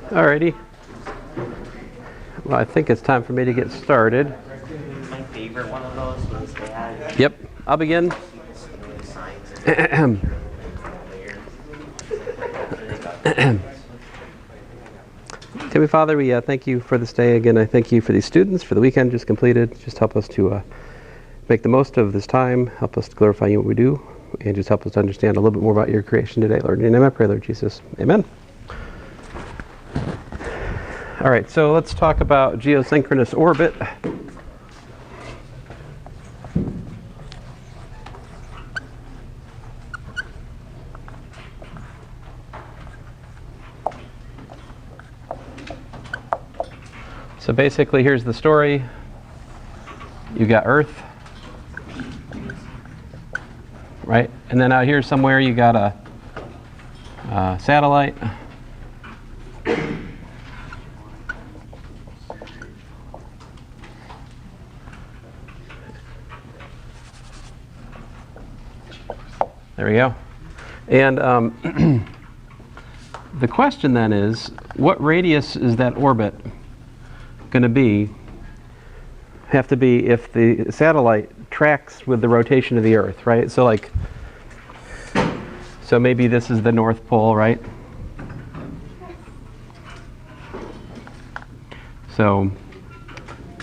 Alrighty. Well, I think it's time for me to get started. My favorite one of those was they had. Yep, I'll begin. Heavenly Father, we thank you for this day. Again, I thank you for these students, for the weekend just completed. Just help us to make the most of this time. Help us to glorify you in what we do. And just help us to understand a little bit more about your creation today, Lord. In your name I pray, Lord Jesus. Amen. All right, so let's talk about geosynchronous orbit. So basically, here's the story. You got Earth, right? And then out here somewhere you got a satellite. There we go. And the question then is, what radius is that orbit going to be? Have to be if the satellite tracks with the rotation of the Earth, right? So like, so maybe this is the North Pole, right? So,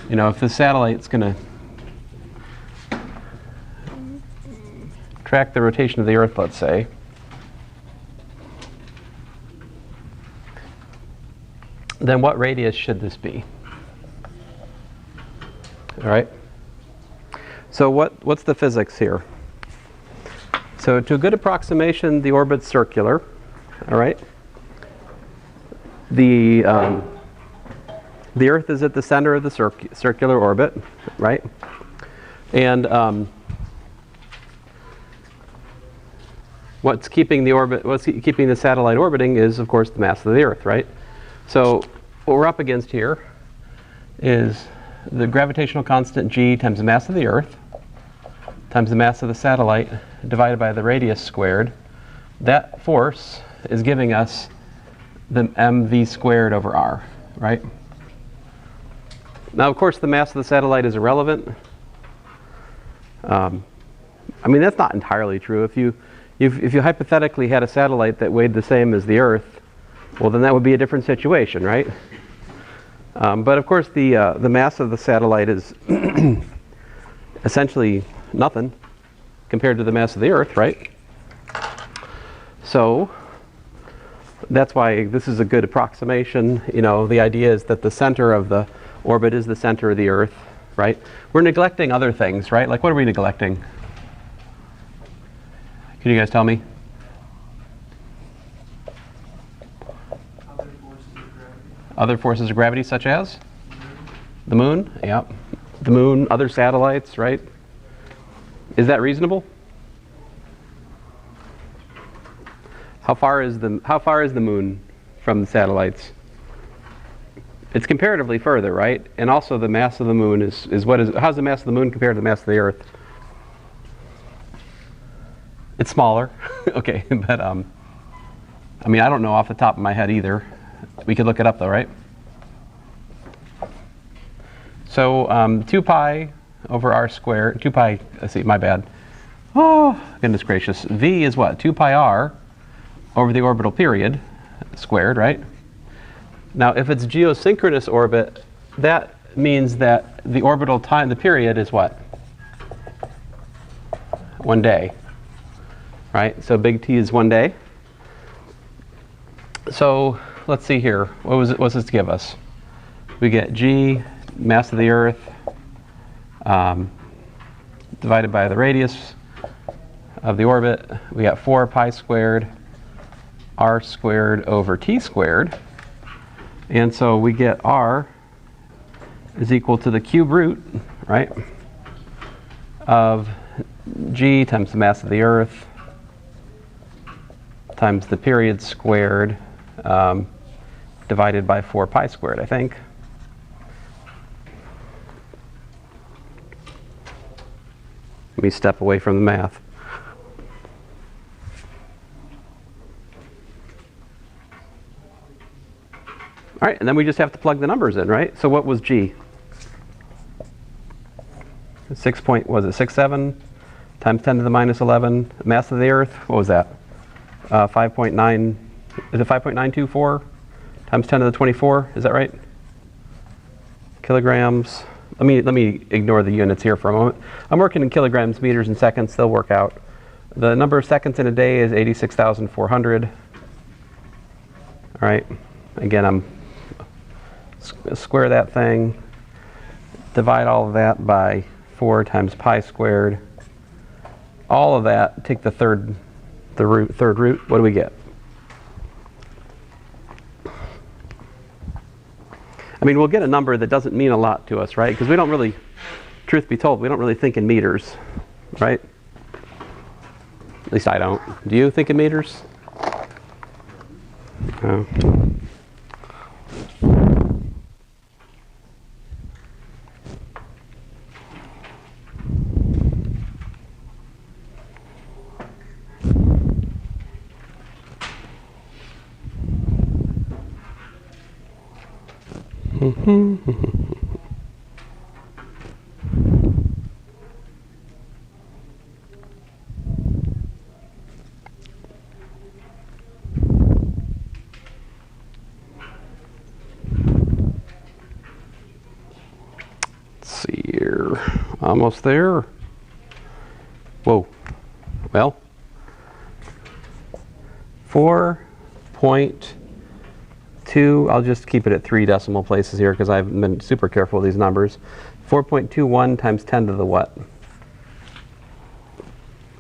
you know, if the satellite's going to track the rotation of the Earth, let's say, then what radius should this be? All right. So what's the physics here? So to a good approximation, the orbit's circular. All right. The Earth is at the center of the circular orbit, right? And what's keeping the satellite orbiting is, of course, the mass of the Earth, right? So what we're up against here is the gravitational constant g times the mass of the Earth times the mass of the satellite divided by the radius squared. That force is giving us the mv squared over r, right? Now, of course, the mass of the satellite is irrelevant. I mean, that's not entirely true. If you hypothetically had a satellite that weighed the same as the Earth, well, then that would be a different situation, right? But of course, the mass of the satellite is essentially nothing compared to the mass of the Earth, right? So that's why this is a good approximation. You know, the idea is that the center of the orbit is the center of the Earth, right? We're neglecting other things, right? Like, what are we neglecting? Can you guys tell me? Other forces of gravity, such as? The moon? Yeah. The moon, other satellites, right? Is that reasonable? How far is the moon from the satellites? It's comparatively further, right? And also the mass of the moon how's the mass of the moon compared to the mass of the Earth? It's smaller. Okay, but I mean, I don't know off the top of my head either. We could look it up though, right? So 2 pi over r squared, 2 pi, let's see, my bad. Oh, goodness gracious. V is what? 2 pi r over the orbital period squared, right? Now, if it's geosynchronous orbit, that means that the orbital time, the period is what? 1 day, right? So big T is 1 day. So let's see here. What's this give us? We get g, mass of the Earth, divided by the radius of the orbit. We got 4 pi squared r squared over t squared. And so we get r is equal to the cube root, right, of g times the mass of the Earth times the period squared divided by 4 pi squared, I think. Let me step away from the math. All right, and then we just have to plug the numbers in, right? So what was G? 6.67 times 10 to the minus 11. Mass of the Earth, what was that? 5.9, is it 5.924 times 10 to the 24? Is that right? Kilograms. Let me ignore the units here for a moment. I'm working in kilograms, meters, and seconds. They'll work out. The number of seconds in a day is 86,400. All right. Again, I'm square that thing. Divide all of that by 4 times pi squared. All of that. Take the third root. What do we get? I mean, we'll get a number that doesn't mean a lot to us, right? Because we don't really, truth be told, we don't really think in meters, right? At least I don't. Do you think in meters? No. Let's see here. Almost there. Whoa. Well, 4.2, I'll just keep it at 3 decimal places here because I've been super careful with these numbers. 4.21 times 10 to the what?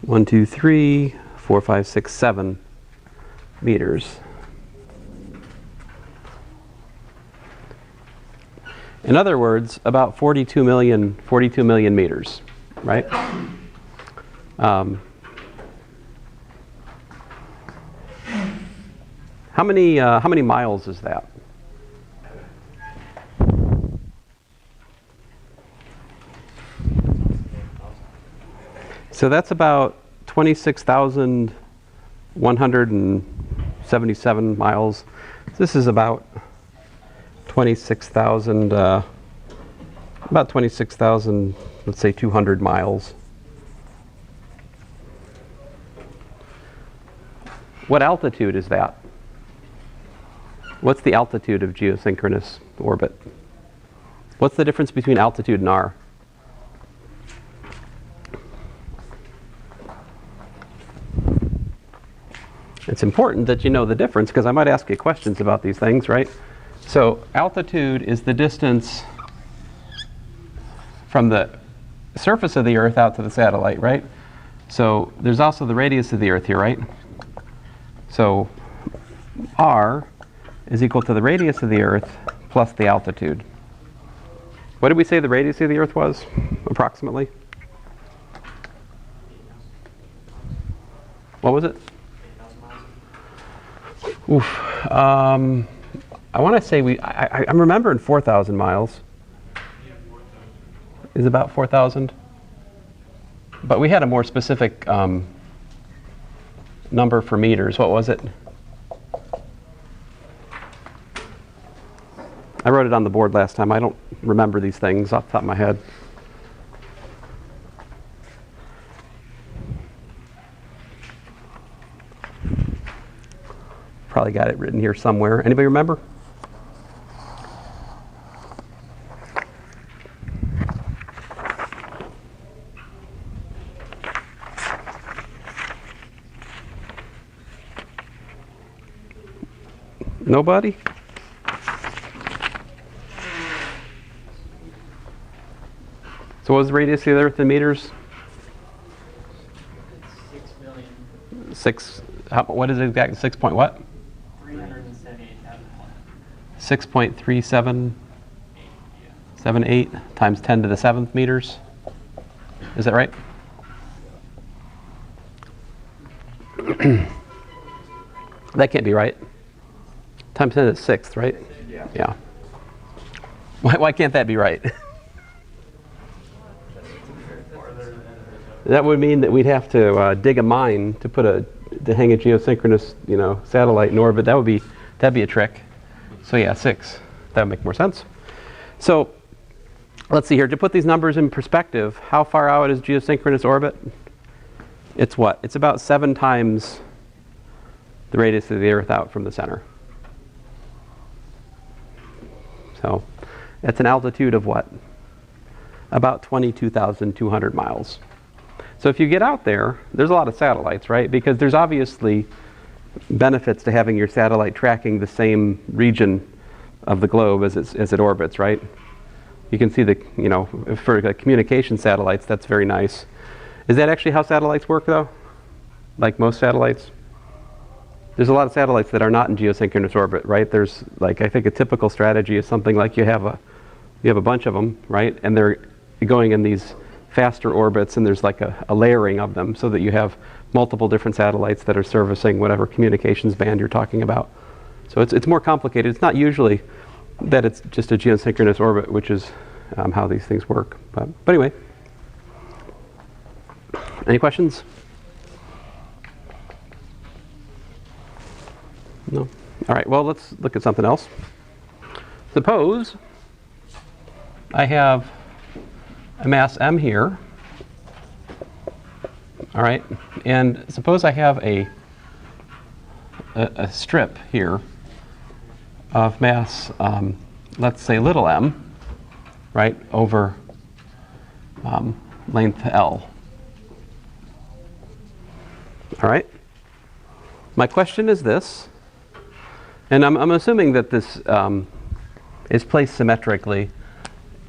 1, 2, 3, 4, 5, 6, 7 meters. In other words, about 42 million meters, right? How many miles is that? So that's about 26,177 miles. This is about 26,000, let's say 200 miles. What altitude is that? What's the altitude of geosynchronous orbit? What's the difference between altitude and R? It's important that you know the difference because I might ask you questions about these things, right? So altitude is the distance from the surface of the Earth out to the satellite, right? So there's also the radius of the Earth here, right? So R is equal to the radius of the Earth plus the altitude. What did we say the radius of the Earth was, approximately? What was it? Oof. I want to say I'm remembering 4,000 miles. Is about 4,000? But we had a more specific number for meters. What was it? I wrote it on the board last time. I don't remember these things off the top of my head. Probably got it written here somewhere. Anybody remember? Nobody? So what was the radius of the Earth in meters? 6 million. What is it exactly? 6 point what? 378,000. 6.3778 times 10 to the 7th meters. Is that right? That can't be right. Times 10 to the 6th, right? Yeah. Why can't that be right? That would mean that we'd have to dig a mine to hang a geosynchronous, satellite in orbit. That'd be a trick. So yeah, 6. That would make more sense. So let's see here. To put these numbers in perspective, how far out is geosynchronous orbit? It's what? It's about 7 times the radius of the Earth out from the center. So it's an altitude of what? About 22,200 miles. So if you get out there, there's a lot of satellites, right? Because there's obviously benefits to having your satellite tracking the same region of the globe as it orbits, right? You can see for communication satellites, that's very nice. Is that actually how satellites work, though? Like most satellites? There's a lot of satellites that are not in geosynchronous orbit, right? There's I think a typical strategy is something like you have a bunch of them, right? And they're going in these faster orbits, and there's like a layering of them so that you have multiple different satellites that are servicing whatever communications band you're talking about. So it's more complicated. It's not usually that it's just a geosynchronous orbit, which is how these things work. But anyway, any questions? No? All right, well, let's look at something else. Suppose I have a mass m here, all right, and suppose I have a strip here of mass, let's say little m, right, over length L. All right? My question is this, and I'm assuming that this is placed symmetrically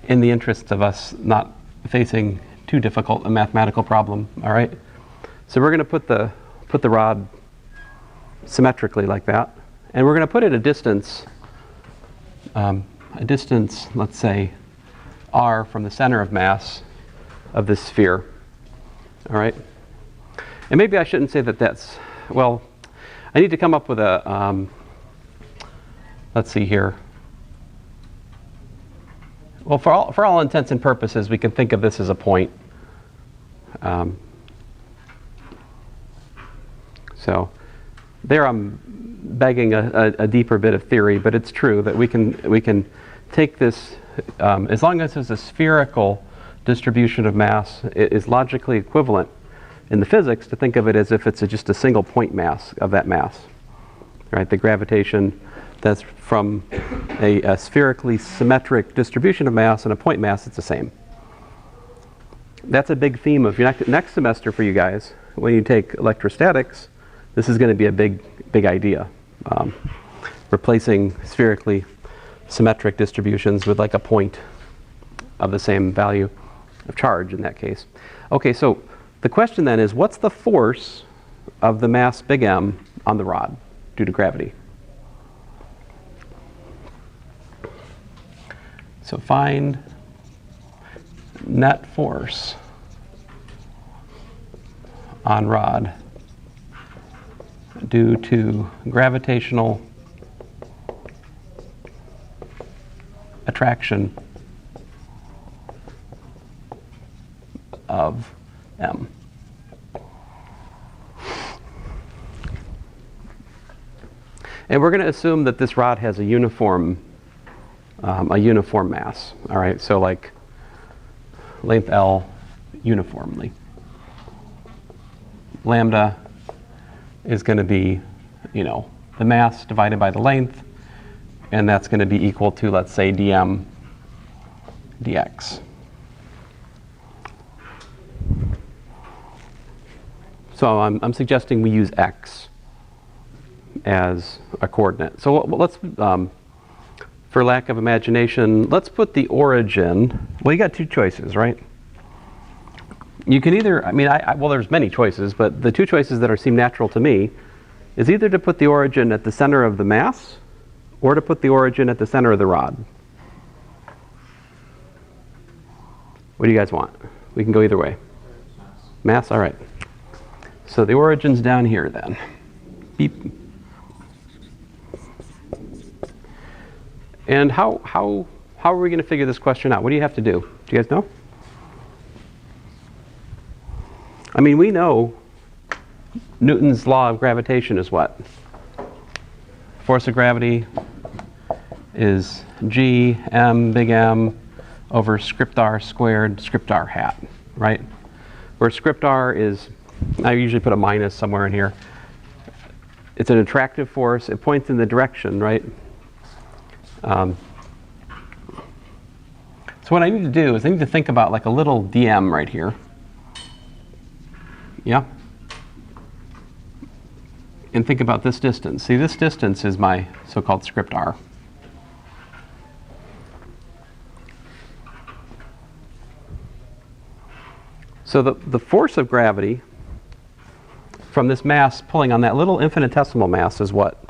in the interests of us not facing too difficult a mathematical problem, all right? So we're going to put the rod symmetrically like that, and we're going to put it a distance, let's say, r from the center of mass of this sphere, all right? And maybe I shouldn't say that that's, well, I need to come up with a, let's see here. Well, for all intents and purposes, we can think of this as a point. So there I'm begging a deeper bit of theory, but it's true that we can take this, as long as it's a spherical distribution of mass, it is logically equivalent in the physics to think of it as if it's just a single point mass of that mass, right? The gravitation that's from a spherically symmetric distribution of mass and a point mass, it's the same. That's a big theme of your next semester for you guys. When you take electrostatics, this is going to be a big idea. Replacing spherically symmetric distributions with like a point of the same value of charge in that case. Okay, so the question then is, what's the force of the mass big M on the rod due to gravity? So find net force on rod due to gravitational attraction of M. And we're going to assume that this rod has a uniform mass. All right, so like length L uniformly. Lambda is going to be, the mass divided by the length, and that's going to be equal to, let's say, dm dx. So I'm suggesting we use x as a coordinate. So let's, for lack of imagination, let's put the origin. Well, you got two choices, right? You can either, well, there's many choices, but the two choices that seem natural to me is either to put the origin at the center of the mass or to put the origin at the center of the rod. What do you guys want? We can go either way. Mass, all right. So the origin's down here then. Beep. And how are we going to figure this question out? What do you have to do? Do you guys know? We know Newton's law of gravitation is what? Force of gravity is g m big M over script r squared script r hat, right? Where script r is, I usually put a minus somewhere in here. It's an attractive force. It points in the direction, right? So what I need to do is I need to think about like a little dm right here. Yeah? And think about this distance. See, this distance is my so-called script r. So the force of gravity from this mass pulling on that little infinitesimal mass is what?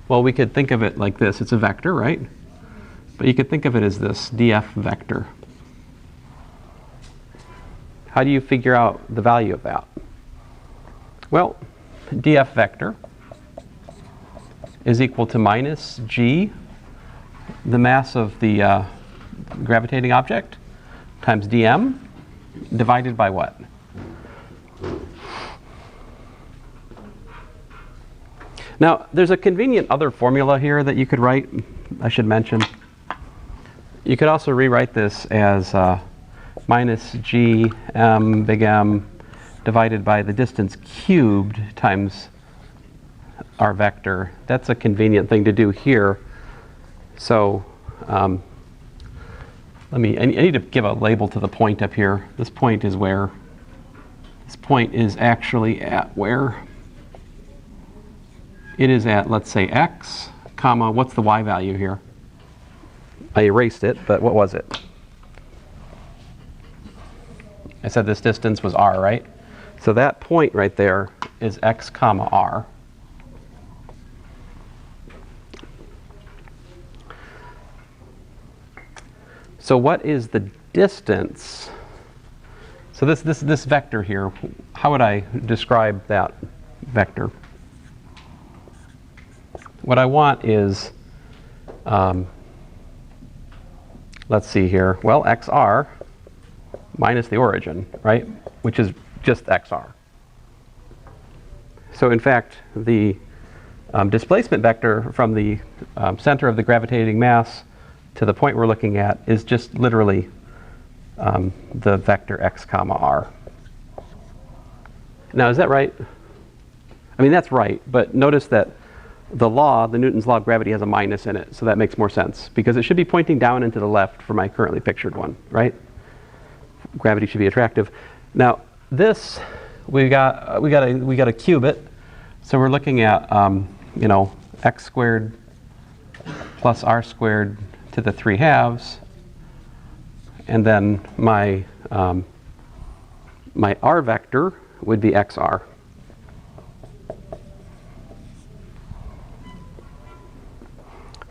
Well, we could think of it like this. It's a vector, right? But you could think of it as this df vector. How do you figure out the value of that? Well, df vector is equal to minus g, the mass of the gravitating object, times dm, divided by what? Now, there's a convenient other formula here that you could write, I should mention. You could also rewrite this as minus g m big M divided by the distance cubed times our vector. That's a convenient thing to do here. So I need to give a label to the point up here. This point is where? This point is actually at where? It is at, let's say, x, comma, what's the y value here? I erased it, but what was it? I said this distance was r, right? So that point right there is x comma r. So what is the distance? So this vector here, how would I describe that vector? What I want is, let's see here, well, xr minus the origin, right? Which is just xr. So in fact, the displacement vector from the center of the gravitating mass to the point we're looking at is just literally the vector x comma r. Now, is that right? I mean, that's right, but notice that the law, the Newton's law of gravity, has a minus in it, so that makes more sense, because it should be pointing down and to the left for my currently pictured one, right? Gravity should be attractive. Now, this, we got to cube it, so we're looking at, you know, x squared plus r squared to the 3/2, and then my my r vector would be xr.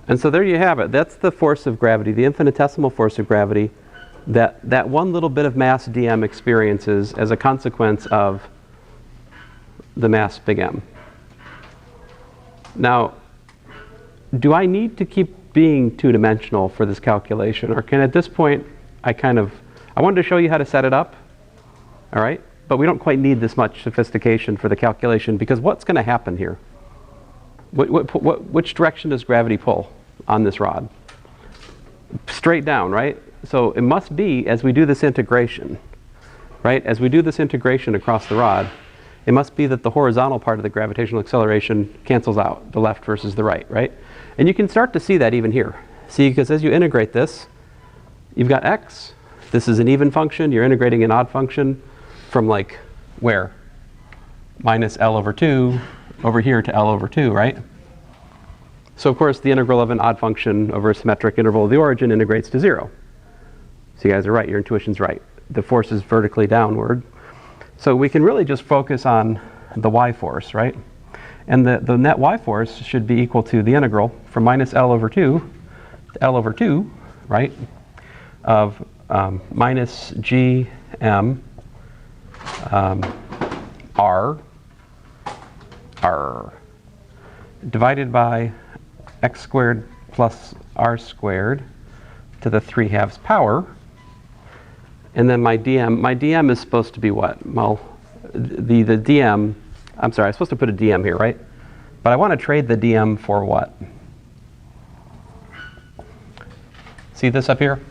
And so there you have it. That's the force of gravity, the infinitesimal force of gravity that one little bit of mass dm experiences as a consequence of the mass big M. Now, do I need to keep being two-dimensional for this calculation, or can at this point I wanted to show you how to set it up, all right? But we don't quite need this much sophistication for the calculation, because what's going to happen here? Which direction does gravity pull on this rod? Straight down, right? So it must be, as we do this integration, right? As we do this integration across the rod, it must be that the horizontal part of the gravitational acceleration cancels out, the left versus the right, right? And you can start to see that even here. See, because as you integrate this, you've got x. This is an even function. You're integrating an odd function from like where? Minus L over 2 over here to L over 2, right? So of course the integral of an odd function over a symmetric interval of the origin integrates to 0. So you guys are right, your intuition's right. The force is vertically downward. So we can really just focus on the y force, right? And the net y force should be equal to the integral from minus L over 2 to L over 2, right? Of minus g m r divided by x squared plus r squared to the 3/2 power. And then my dm is supposed to be what? Well, the dm, I'm sorry, I'm supposed to put a dm here, right? But I want to trade the dm for what? See this up here?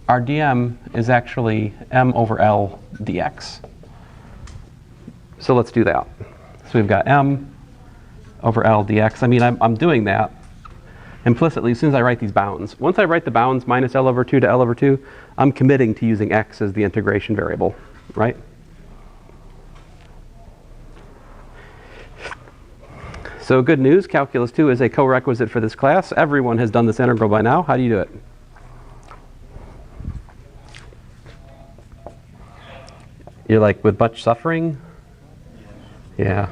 Our dm is actually m over L dx. So let's do that. So we've got m over L dx. I mean, I'm doing that implicitly as soon as I write these bounds. Once I write the bounds minus L over 2 to L over 2, I'm committing to using x as the integration variable, right? So good news, Calculus 2 is a co-requisite for this class. Everyone has done this integral by now. How do you do it? You're like, with much suffering? Yeah.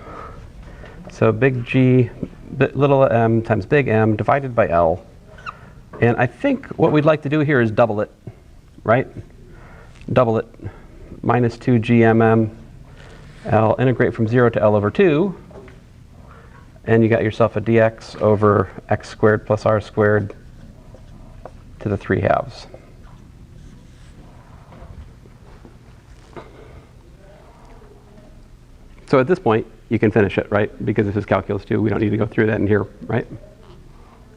So big G, little m times big M divided by L. And I think what we'd like to do here is double it, right? Double it. Minus 2 GMM L, integrate from 0 to L over 2. And you got yourself a dx over x squared plus r squared to the 3/2. So at this point, you can finish it, right? Because this is calculus 2. We don't need to go through that in here, right?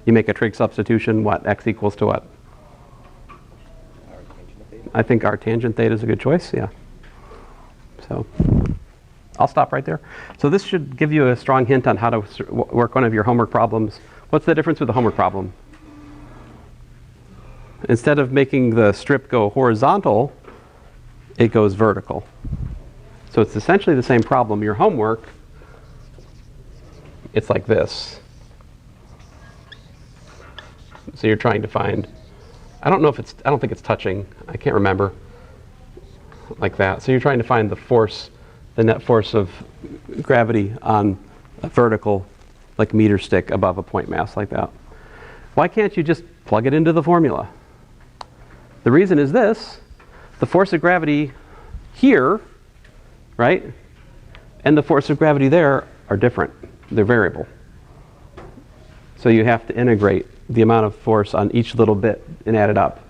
You make a trig substitution, what? X equals to what? I think our tangent theta is a good choice, yeah. So I'll stop right there. So this should give you a strong hint on how to work one of your homework problems. What's the difference with the homework problem? Instead of making the strip go horizontal, it goes vertical. So it's essentially the same problem. Your homework, it's like this. So you're trying to find, I don't think it's touching. I can't remember. Like that. So you're trying to find the force, the net force of gravity on a vertical, like meter stick above a point mass like that. Why can't you just plug it into the formula? The reason is this. The force of gravity here, right, and the force of gravity there are different. They're variable. So you have to integrate the amount of force on each little bit and add it up.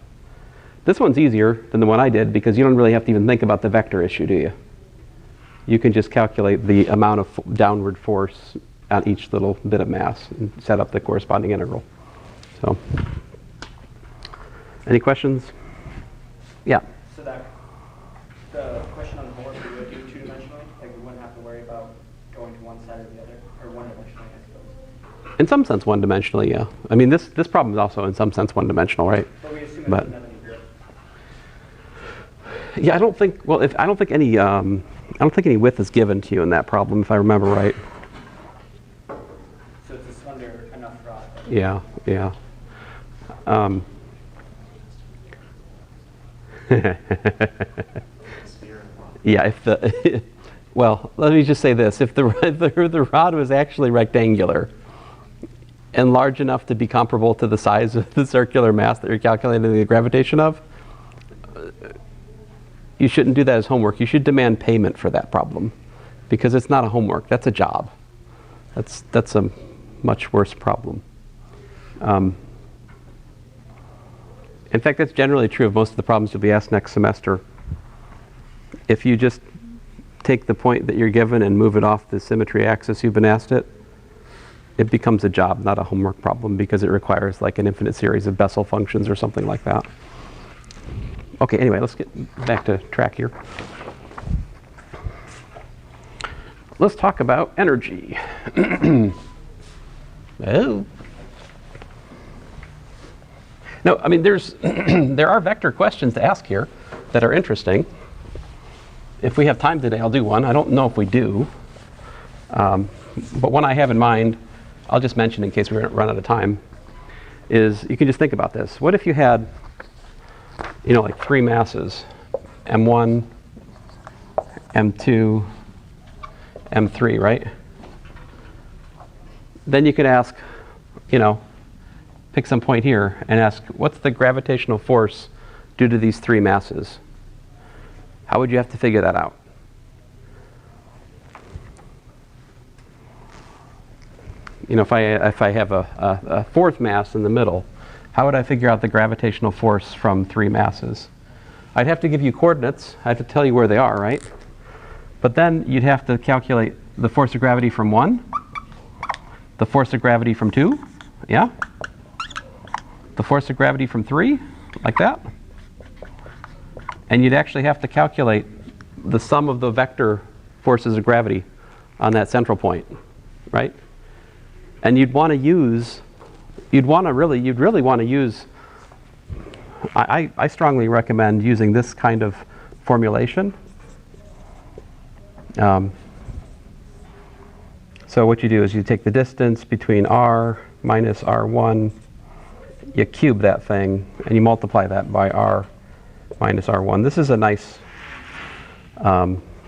This one's easier than the one I did because you don't really have to even think about the vector issue, do you? You can just calculate the amount of downward force on each little bit of mass and set up the corresponding integral. So, any questions? Yeah. So that the question on the homework, we would do two-dimensionally? Like we wouldn't have to worry about going to one side or the other, or one-dimensionally, I suppose. In some sense, one-dimensionally, yeah. I mean, this problem is also in some sense one-dimensional, right? But we assume it doesn't have any grip. Yeah, I don't think. Well, I don't think any width is given to you in that problem, if I remember right. So it's just under enough rod. Yeah, yeah. Yeah, if the well, let me just say this: if the rod was actually rectangular and large enough to be comparable to the size of the circular mass that you're calculating the gravitation of, you shouldn't do that as homework. You should demand payment for that problem, because it's not a homework. That's a job. That's a much worse problem. In fact, that's generally true of most of the problems you'll be asked next semester. If you just take the point that you're given and move it off the symmetry axis you've been asked it becomes a job, not a homework problem, because it requires like an infinite series of Bessel functions or something like that. Okay, anyway, let's get back to track here. Let's talk about energy. Oh. No, I mean, there are vector questions to ask here that are interesting. If we have time today, I'll do one. I don't know if we do. But one I have in mind, I'll just mention in case we run out of time, is you can just think about this. What if you had, like 3 masses, M1, M2, M3, right? Then you could ask, pick some point here and ask, what's the gravitational force due to these 3 masses? How would you have to figure that out? If I have a 4th mass in the middle, how would I figure out the gravitational force from 3 masses? I'd have to give you coordinates. I have to tell you where they are, right? But then you'd have to calculate the force of gravity from 1, the force of gravity from 2, yeah? the force of gravity from 3, like that. And you'd actually have to calculate the sum of the vector forces of gravity on that central point, right? And you'd want to use, you'd really want to use, I strongly recommend using this kind of formulation. So what you do is you take the distance between r minus r1, you cube that thing, and you multiply that by r minus r1. This is a nice,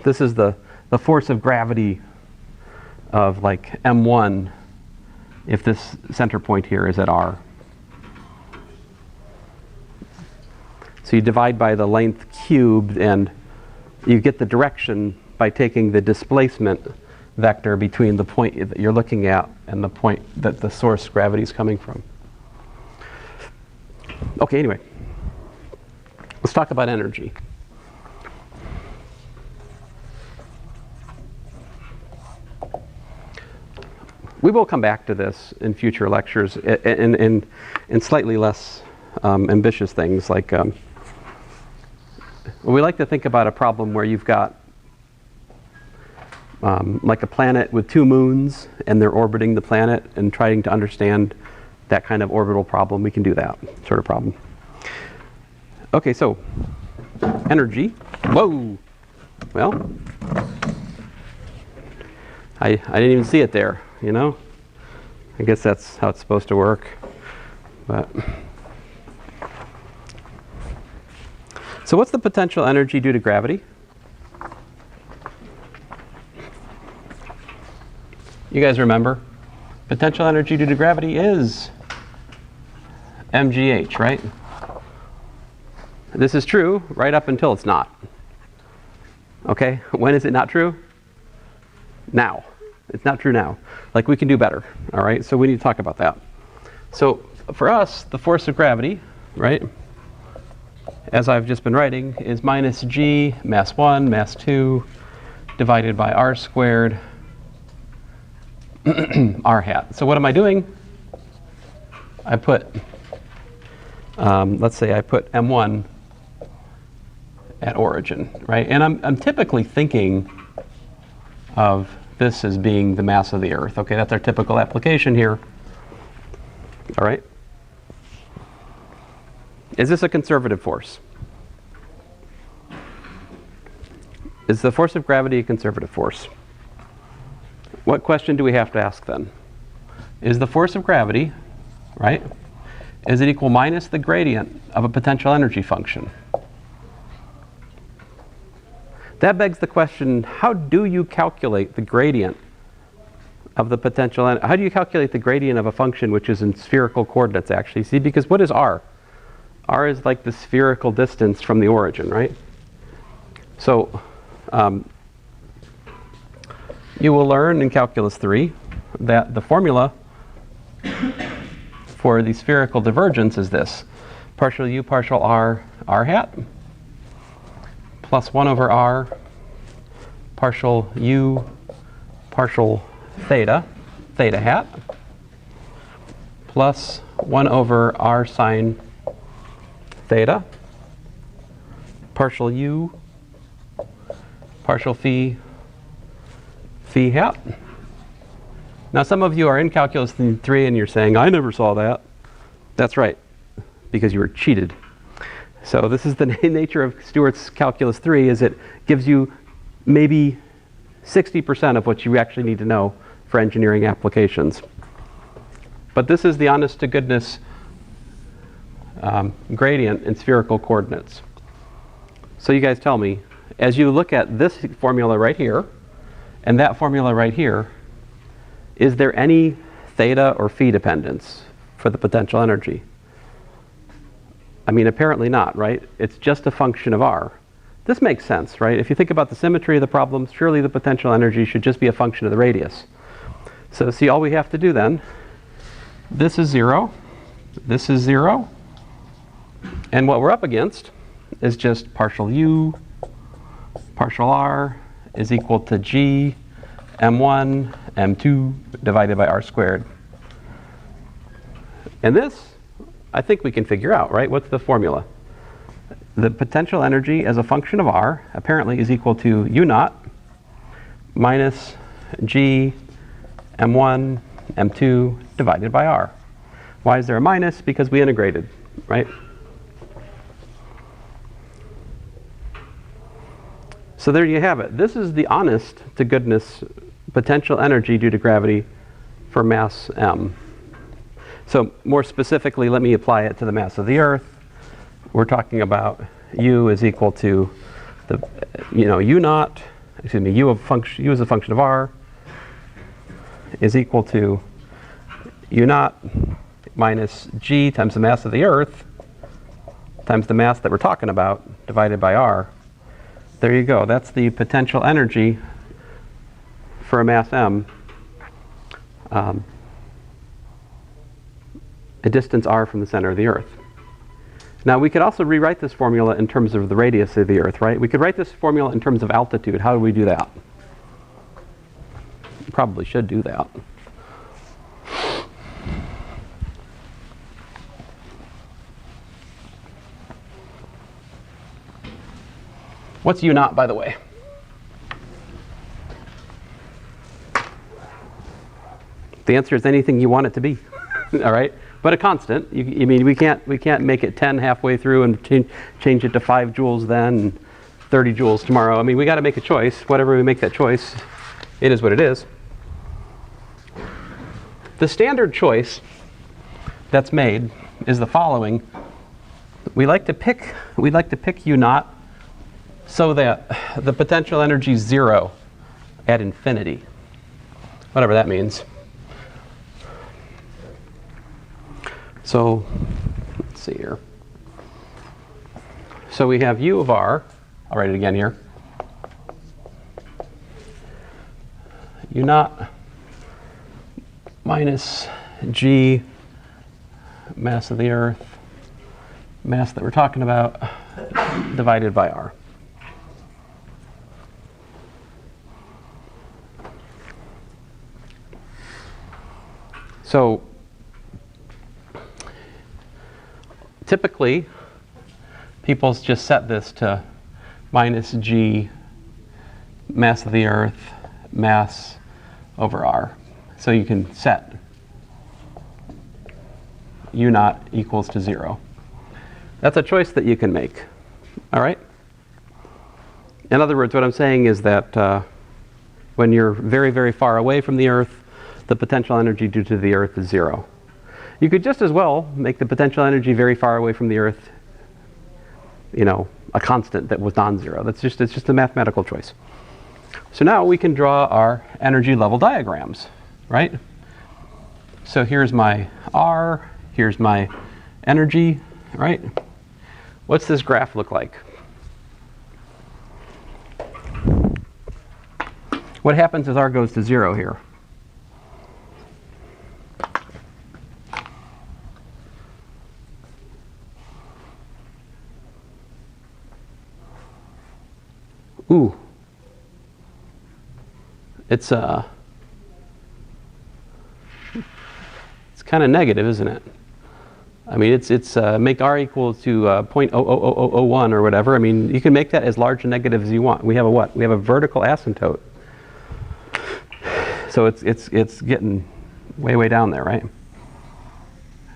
this is the force of gravity of like m1 if this center point here is at r. So you divide by the length cubed, and you get the direction by taking the displacement vector between the point that you're looking at and the point that the source gravity is coming from. Okay, anyway, let's talk about energy. We will come back to this in future lectures in slightly less ambitious things, like we like to think about a problem where you've got like a planet with 2 moons and they're orbiting the planet and trying to understand that kind of orbital problem. We can do that sort of problem. Okay, so energy. Whoa! Well, I didn't even see it there, you know? I guess that's how it's supposed to work. But so what's the potential energy due to gravity? You guys remember? Potential energy due to gravity is mgh, right? This is true right up until it's not. Okay? When is it not true? Now. It's not true now. Like, we can do better, all right? So we need to talk about that. So for us, the force of gravity, right, as I've just been writing, is minus g mass 1, mass 2, divided by r squared, r hat. So what am I doing? I put, let's say I put m1 at origin, right? And I'm typically thinking of this as being the mass of the Earth. Okay, that's our typical application here. All right. Is this a conservative force? Is the force of gravity a conservative force? What question do we have to ask then? Is the force of gravity, right, is it equal minus the gradient of a potential energy function? That begs the question, how do you calculate the gradient of the potential, how do you calculate the gradient of a function which is in spherical coordinates, actually? See, because what is r? R is like the spherical distance from the origin, right? So you will learn in Calculus 3 that the formula for the spherical divergence is this: partial u partial r hat plus 1 over r partial u partial theta hat plus 1 over r sine theta partial u partial phi hat. Now some of you are in Calculus 3 and you're saying, I never saw that. That's right, because you were cheated. So this is the nature of Stewart's Calculus 3, is it gives you maybe 60% of what you actually need to know for engineering applications. But this is the honest to goodness gradient in spherical coordinates. So you guys tell me, as you look at this formula right here and that formula right here, is there any theta or phi dependence for the potential energy? I mean, apparently not, right? It's just a function of r. This makes sense, right? If you think about the symmetry of the problem, surely the potential energy should just be a function of the radius. So see, all we have to do then, this is 0, this is 0, and what we're up against is just partial u partial r is equal to g m1 m2 divided by r squared. And this, I think we can figure out, right? What's the formula? The potential energy as a function of r apparently is equal to u naught minus g m1 m2 divided by r. Why is there a minus? Because we integrated, right? So there you have it. This is the honest to goodness potential energy due to gravity for mass m. So more specifically, let me apply it to the mass of the Earth. We're talking about u is equal to the, u naught, excuse me, u as a function of r is equal to u naught minus g times the mass of the Earth times the mass that we're talking about divided by r. There you go. That's the potential energy for a mass m, a distance r from the center of the Earth. Now we could also rewrite this formula in terms of the radius of the Earth, right? We could write this formula in terms of altitude. How do we do that? We probably should do that. What's u naught, by the way? The answer is anything you want it to be. All right, but a constant. I mean, we can't make it 10 halfway through and change it to 5 joules then, and 30 joules tomorrow. I mean, we got to make a choice. Whatever we make that choice, it is what it is. The standard choice that's made is the following. We like to pick u naught so that the potential energy is 0 at infinity, whatever that means. So let's see here. So we have u of r. I'll write it again here. U naught minus g mass of the Earth, mass that we're talking about, divided by r. So typically, people just set this to minus g mass of the Earth, mass over r. So you can set u naught equals to 0. That's a choice that you can make. All right? In other words, what I'm saying is that when you're very, very far away from the Earth, the potential energy due to the Earth is 0. You could just as well make the potential energy very far away from the Earth, a constant that was non-zero. It's just a mathematical choice. So now we can draw our energy level diagrams, right? So here's my R, here's my energy, right? What's this graph look like? What happens as R goes to 0 here? Ooh, it's kind of negative, isn't it? I mean, it's make r equal to 0.00001 or whatever. I mean, you can make that as large a negative as you want. We have a what? We have a vertical asymptote. So it's getting way down there, right?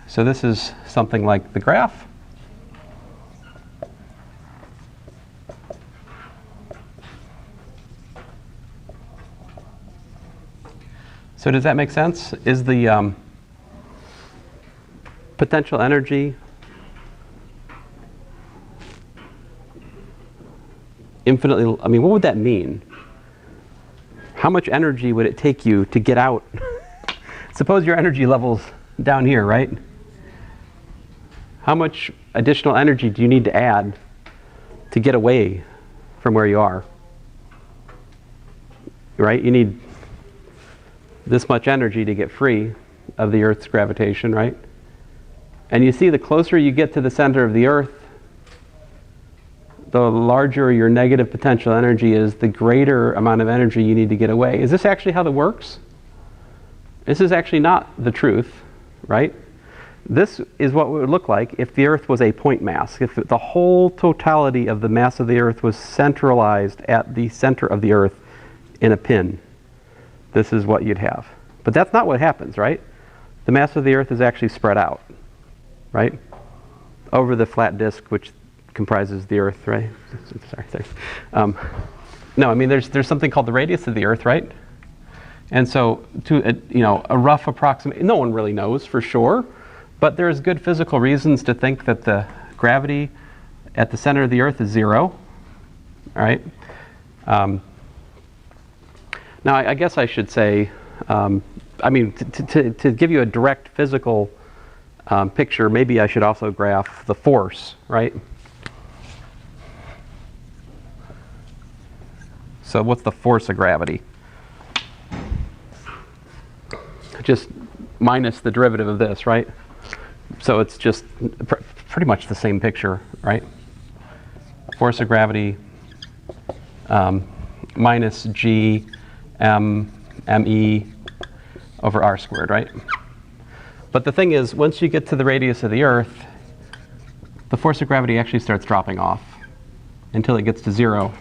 So this is something like the graph. So does that make sense? Is the potential energy infinitely, I mean, what would that mean? How much energy would it take you to get out? Suppose your energy level's down here, right? How much additional energy do you need to add to get away from where you are? Right? You need this much energy to get free of the Earth's gravitation, right? And you see, the closer you get to the center of the Earth, the larger your negative potential energy is, the greater amount of energy you need to get away. Is this actually how that works? This is actually not the truth, right? This is what it would look like if the Earth was a point mass. If the whole totality of the mass of the Earth was centralized at the center of the Earth in a pin. This is what you'd have. But that's not what happens, right? The mass of the Earth is actually spread out, right? Over the flat disk, which comprises the Earth, right? Sorry. No, I mean, there's something called the radius of the Earth, right? And so, a rough approximate, no one really knows for sure, but there's good physical reasons to think that the gravity at the center of the Earth is 0, all right? Now, I guess I should say, to give you a direct physical picture, maybe I should also graph the force, right? So what's the force of gravity? Just minus the derivative of this, right? So it's just pretty much the same picture, right? Force of gravity minus g me over r squared, right? But the thing is, once you get to the radius of the Earth, the force of gravity actually starts dropping off until it gets to 0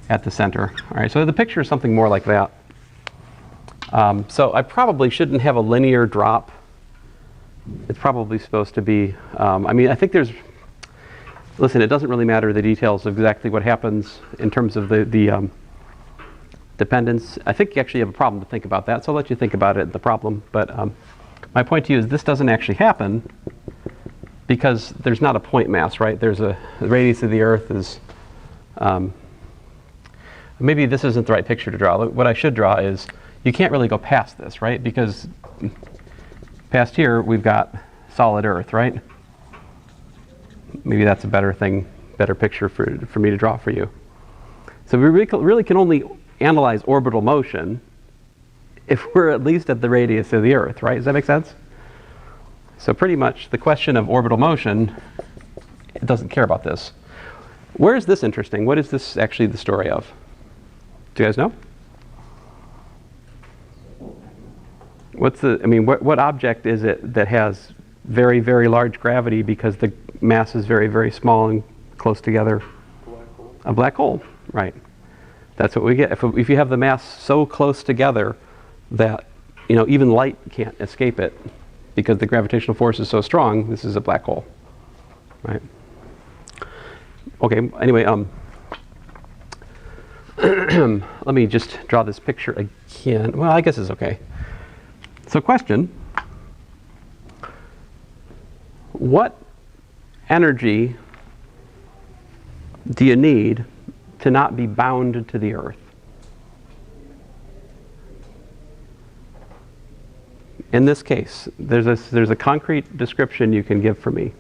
at the center. All right, so the picture is something more like that. So I probably shouldn't have a linear drop. It's probably supposed to be, I think listen, it doesn't really matter the details of exactly what happens in terms of the dependence. I think you actually have a problem to think about that, so I'll let you think about it, the problem. But my point to you is this doesn't actually happen because there's not a point mass, right? The radius of the Earth is, maybe this isn't the right picture to draw. What I should draw is, you can't really go past this, right? Because past here, we've got solid Earth, right? Maybe that's a better picture for me to draw for you. So we really can only analyze orbital motion if we're at least at the radius of the Earth, right? Does that make sense? So pretty much the question of orbital motion, it doesn't care about this. Where is this interesting? What is this actually the story of? Do you guys know? What object is it that has very, very large gravity because the mass is very, very small and close together? Black hole. A black hole, right. That's what we get. If you have the mass so close together that even light can't escape it because the gravitational force is so strong, this is a black hole, right? Okay, anyway, let me just draw this picture again. Well, I guess it's okay. So question, what energy do you need to not be bound to the Earth? In this case, there's a concrete description you can give for me.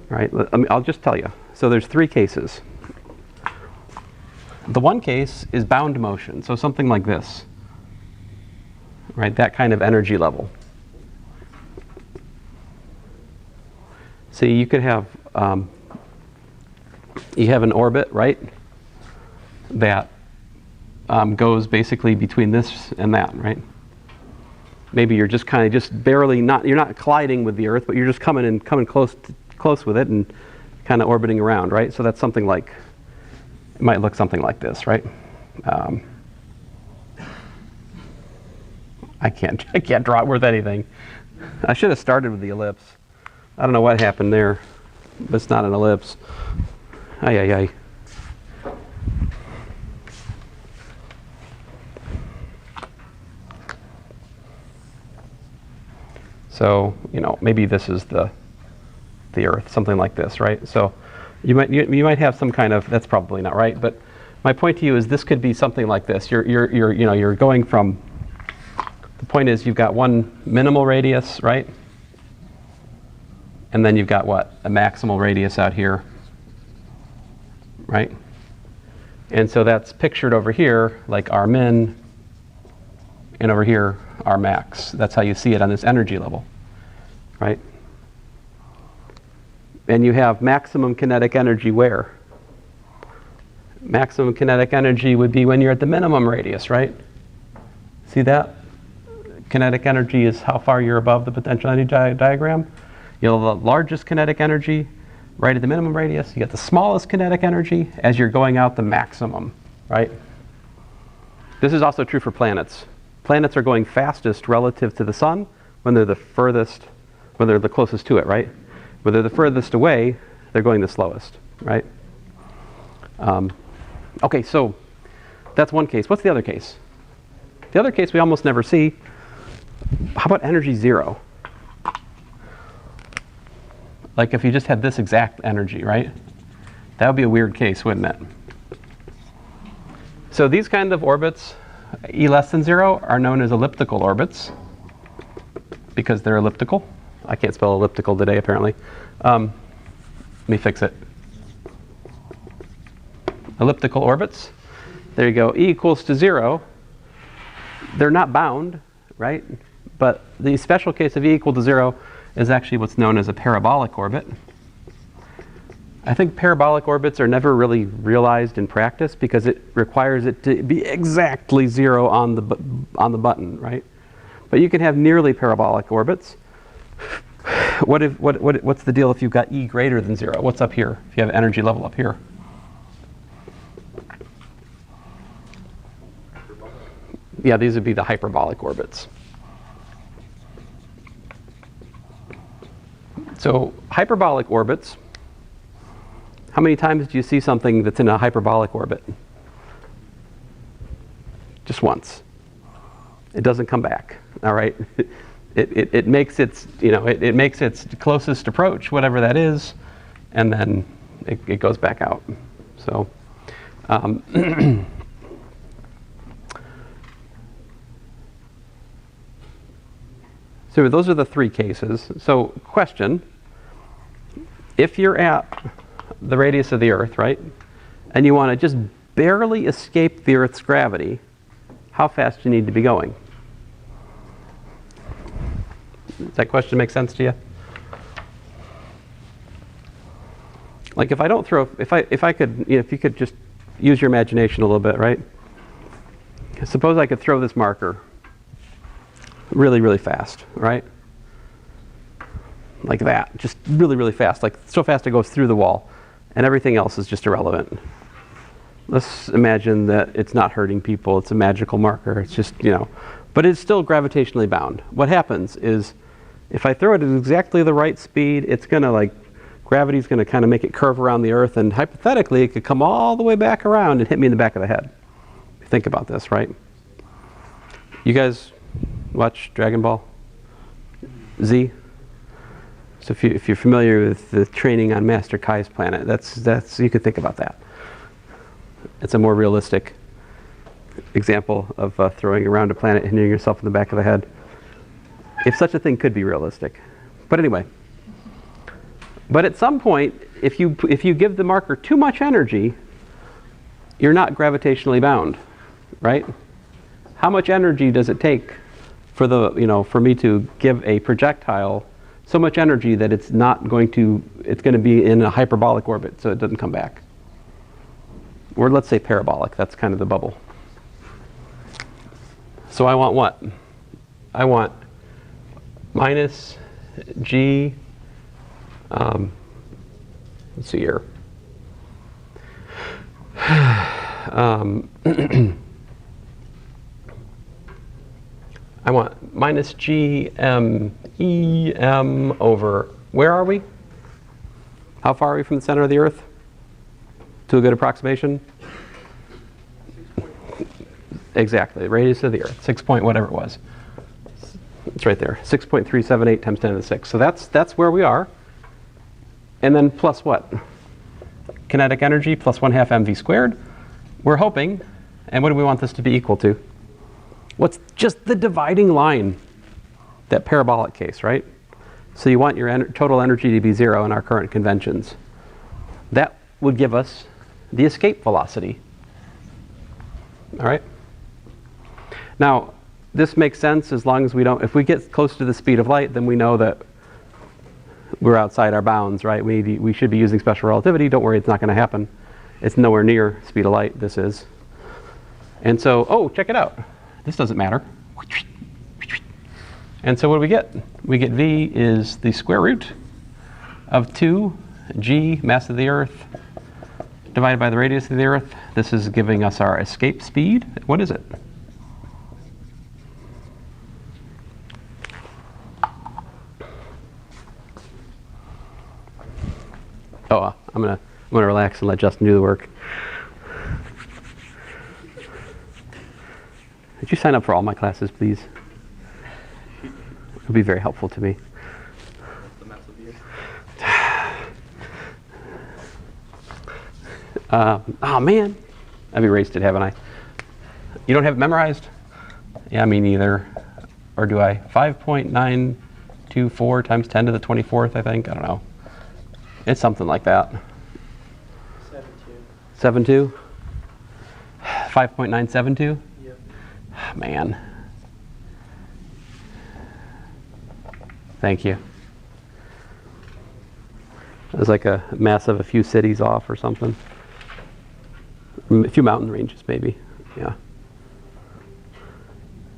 Right? I'll just tell you. So there's 3 cases. The one case is bound motion, so something like this. Right? That kind of energy level. See, you could have you have an orbit, right? That goes basically between this and that, right? Maybe you're just kind of just barely you're not colliding with the Earth, but you're just coming close with it and kind of orbiting around, right? So that's something like, it might look something like this, right? I can't draw it worth anything. I should have started with the ellipse. I don't know what happened there, but it's not an ellipse. Ay, ay, ay. So, maybe this is the Earth, something like this, right? So you might have some kind of, that's probably not right, but my point to you is this could be something like this. You're going from, the point is you've got one minimal radius, right? And then you've got what? A maximal radius out here, right? And so that's pictured over here like R min, and over here R max. That's how you see it on this energy level, right? And you have maximum kinetic energy where? Maximum kinetic energy would be when you're at the minimum radius, right? See that? kinetic energy is how far you're above the potential energy diagram. You'll have the largest kinetic energy right at the minimum radius. You get the smallest kinetic energy as you're going out the maximum, right? This is also true for planets. Planets are going fastest relative to the sun when they're the furthest, when they're the closest to it, right? When they're the furthest away, they're going the slowest, right? Okay, so that's one case. What's the other case? The other case we almost never see. How about energy zero? Like if you just had this exact energy, right? That would be a weird case, wouldn't it? So these kind of orbits, E less than 0, are known as elliptical orbits because they're elliptical. I can't spell elliptical today, apparently. Let me fix it. Elliptical orbits. There you go. E equals to 0. They're not bound, right? But the special case of E equal to 0 is actually what's known as a parabolic orbit. I think parabolic orbits are never really realized in practice because it requires it to be exactly 0 on the button, right? But you can have nearly parabolic orbits. What's the deal if you've got E greater than 0? What's up here if you have energy level up here? Yeah, these would be the hyperbolic orbits. So hyperbolic orbits, how many times do you see something that's in a hyperbolic orbit? Just once. It doesn't come back, all right? It makes its, it makes its closest approach, whatever that is, and then it goes back out. So so those are the three cases. So question, if you're at the radius of the Earth, right, and you want to just barely escape the Earth's gravity, how fast do you need to be going? Does that question make sense to you? Like if I don't throw, if I could, if you could just use your imagination a little bit, right? Suppose I could throw this marker really, really fast, right? Like that, just really, really fast, like so fast it goes through the wall, and everything else is just irrelevant. Let's imagine that it's not hurting people, it's a magical marker, it's just, but it's still gravitationally bound. What happens is, if I throw it at exactly the right speed, it's gonna gravity's gonna kind of make it curve around the Earth, and hypothetically, it could come all the way back around and hit me in the back of the head. Think about this, right? You guys watch Dragon Ball Z? So if you're familiar with the training on Master Kai's planet, that's you could think about that. It's a more realistic example of throwing around a planet and hitting yourself in the back of the head. If such a thing could be realistic. But anyway. But at some point, if you give the marker too much energy, you're not gravitationally bound, right? How much energy does it take for me to give a projectile so much energy that it's going to be in a hyperbolic orbit so it doesn't come back? Or let's say parabolic, that's kind of the bubble. So I want what? I want minus g, let's see here. I want minus g m e m over, where are we? How far are we from the center of the Earth? To a good approximation? Exactly, radius of the Earth, 6 point whatever it was. It's right there, 6.378 times 10 to the 6. So that's where we are. And then plus what? Kinetic energy plus 1/2 mv squared. We're hoping, and what do we want this to be equal to? What's just the dividing line? That parabolic case, right? So you want your total energy to be 0 in our current conventions. That would give us the escape velocity. All right? Now, this makes sense as long as if we get close to the speed of light, then we know that we're outside our bounds, right? We should be using special relativity. Don't worry, it's not going to happen. It's nowhere near speed of light, this is. And so, check it out. This doesn't matter. And so what do we get? We get V is the square root of 2g, mass of the Earth, divided by the radius of the Earth. This is giving us our escape speed. What is it? Oh, I'm gonna relax and let Justin do the work. Would you sign up for all my classes, please? It would be very helpful to me. The mass of the Earth. Oh man, I've erased it, haven't I? You don't have it memorized? Yeah, me neither. Or do I? 5.924 times 10 to the 24th, I think. I don't know. It's something like that. 7.2. 7.2? 5.972? Yep. Man. Thank you. It was like a mass of a few cities off or something. A few mountain ranges, maybe. Yeah.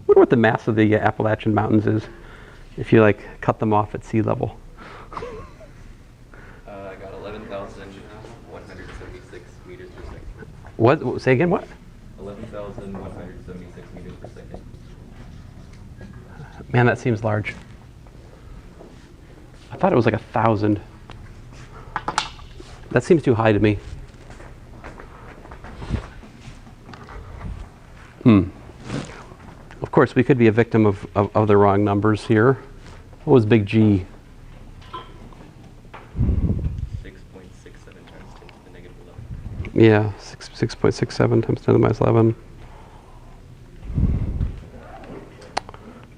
Wonder what the mass of the Appalachian Mountains is if you like cut them off at sea level. I got 11,176 meters per second. What? Say again, what? 11,176 meters per second. Man, that seems large. I thought it was like 1,000. That seems too high to me. Of course, we could be a victim of the wrong numbers here. What was big G? 6.67 times 10 to the negative 11. Yeah, 6.67 times 10 to the minus 11.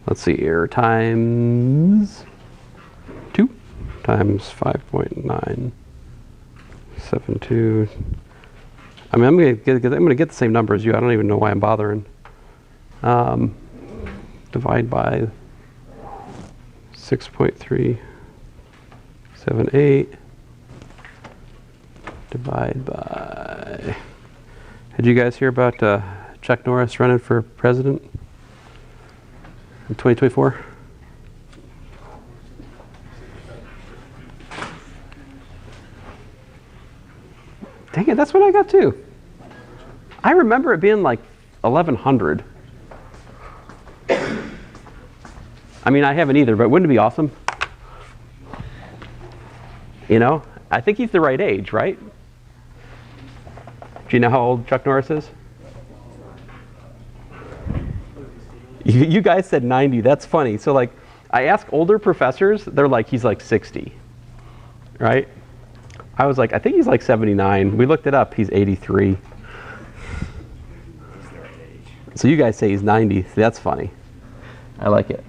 Let's see here, times 2 times 5.972. I mean, I'm gonna get the same number as you. I don't even know why I'm bothering. Divide by 6.378. Divide by. Did you guys hear about Chuck Norris running for president in 2024? Dang it, that's what I got too. I remember it being like 1,100. I mean, I haven't either, but wouldn't it be awesome? You know, I think he's the right age, right? Do you know how old Chuck Norris is? You guys said 90. That's funny. So like, I ask older professors, they're like, he's like 60, right? I was like, I think he's like 79. We looked it up. He's 83. So you guys say he's 90. That's funny. I like it.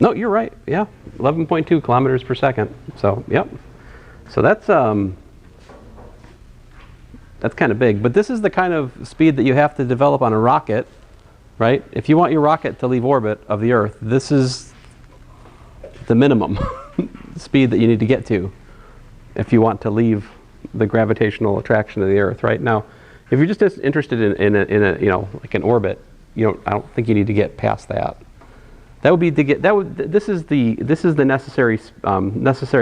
No, you're right. Yeah, 11.2 kilometers per second. So, yep. So that's kind of big. But this is the kind of speed that you have to develop on a rocket, right? If you want your rocket to leave orbit of the Earth, this is the minimum speed that you need to get to if you want to leave the gravitational attraction of the Earth. Right now, if you're just interested in a like an orbit, I don't think you need to get past that. That would be to get this is the necessary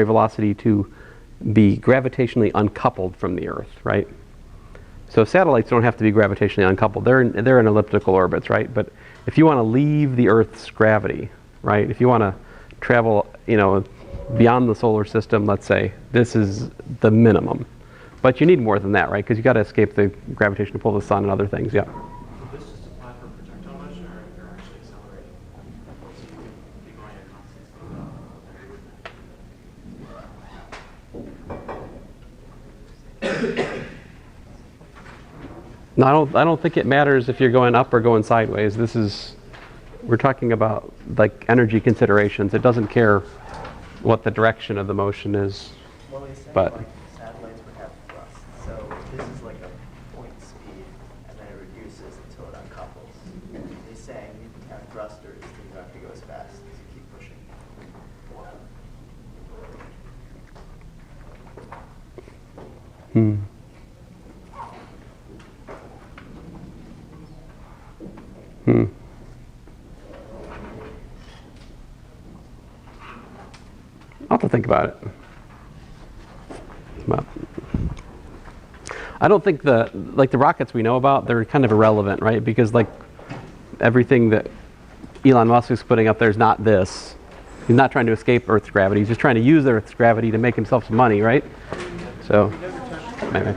velocity to be gravitationally uncoupled from the Earth, right? So satellites don't have to be gravitationally uncoupled. They're in elliptical orbits, right? But if you want to leave the Earth's gravity, right? If you want to travel, beyond the solar system, let's say, this is the minimum. But you need more than that, right? Because you got to escape the gravitational pull of the sun and other things. Yeah. Is this just a plan for projectile motion, or you're actually accelerating? So you can be going at constant speed. No, I don't think it matters if you're going up or going sideways. We're talking about like energy considerations. It doesn't care what the direction of the motion is. Well, they say But like satellites would have thrust, so this is like a point speed, and then it reduces until it uncouples. They're saying you can have thrusters, then you don't have to go as fast as you keep pushing. I'll have to think about it. But I don't think the rockets we know about, they're kind of irrelevant, right? Because like everything that Elon Musk is putting up there is not this. He's not trying to escape Earth's gravity. He's just trying to use Earth's gravity to make himself some money, right? So, maybe.